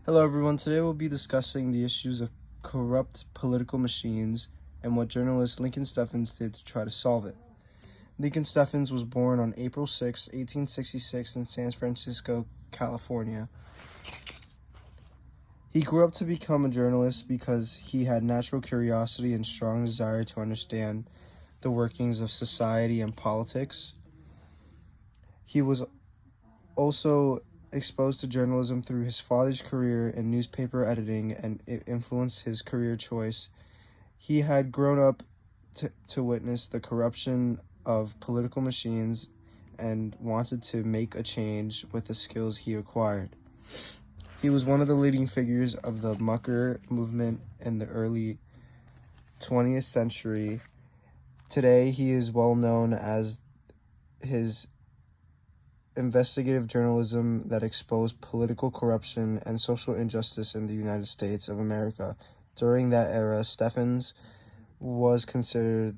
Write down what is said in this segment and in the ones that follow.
Hello everyone, today we'll be discussing the issues of corrupt political machines and what journalist Lincoln Steffens did to try to solve it. Lincoln Steffens was born on April 6, 1866 in San Francisco, California. He grew up to become a journalist because he had natural curiosity and strong desire to understand the workings of society and politics. He was also exposed to journalism through his father's career in newspaper editing, and it influenced his career choice. He had grown up to witness the corruption of political machines and wanted to make a change with the skills he acquired. He was one of the leading figures of the mucker movement in the early 20th century. Today, he is well known as his investigative journalism that exposed political corruption and social injustice in the United States of America. During that era, Steffens was considered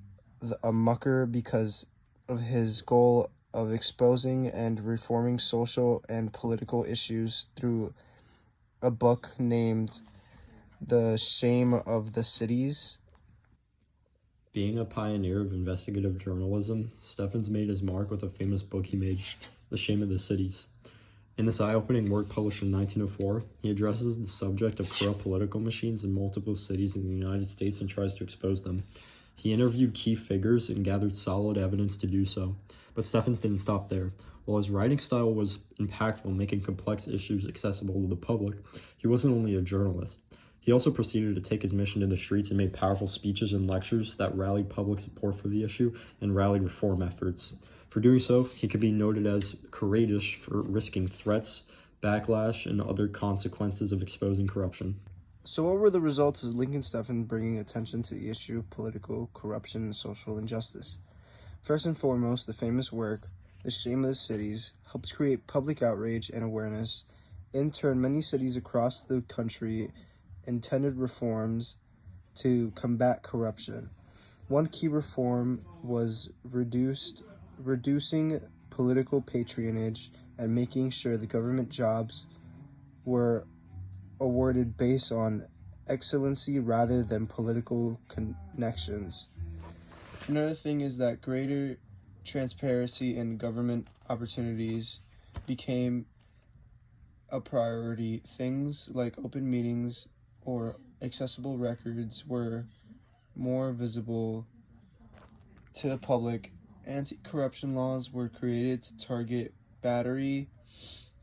a mucker because of his goal of exposing and reforming social and political issues through a book named The Shame of the Cities. Being a pioneer of investigative journalism, Steffens made his mark with a famous book he made, The Shame of the Cities. In this eye-opening work published in 1904, he addresses the subject of corrupt political machines in multiple cities in the United States and tries to expose them. He interviewed key figures and gathered solid evidence to do so. But Steffens didn't stop there. While his writing style was impactful, making complex issues accessible to the public, he wasn't only a journalist. He also proceeded to take his mission to the streets and made powerful speeches and lectures that rallied public support for the issue and rallied reform efforts. For doing so, he could be noted as courageous for risking threats, backlash, and other consequences of exposing corruption. So what were the results of Lincoln Steffens bringing attention to the issue of political corruption and social injustice? First and foremost, the famous work, The Shame of the Cities, helped create public outrage and awareness. In turn, many cities across the country intended reforms to combat corruption. One key reform was reducing political patronage and making sure the government jobs were awarded based on excellency rather than political connections. Another thing is that greater transparency in government opportunities became a priority. Things like open meetings or accessible records were more visible to the public. Anti-corruption laws were created to target battery,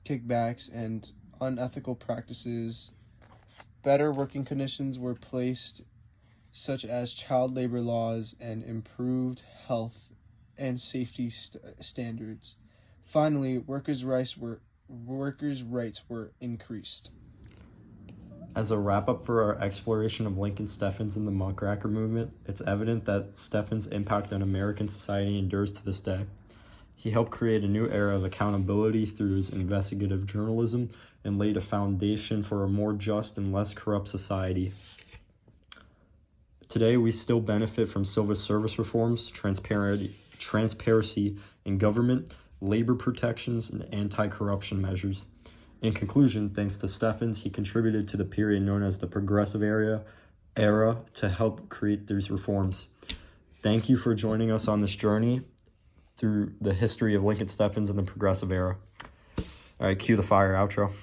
kickbacks, and unethical practices. Better working conditions were placed, such as child labor laws, and improved health and safety standards. Finally, workers' rights were increased. As a wrap-up for our exploration of Lincoln Steffens and the Muckraker movement, it's evident that Steffens' impact on American society endures to this day. He helped create a new era of accountability through his investigative journalism and laid a foundation for a more just and less corrupt society. Today, we still benefit from civil service reforms, transparency in government, labor protections, and anti-corruption measures. In conclusion, thanks to Steffens, he contributed to the period known as the Progressive era to help create these reforms. Thank you for joining us on this journey through the history of Lincoln Steffens and the Progressive era. All right, cue the fire outro.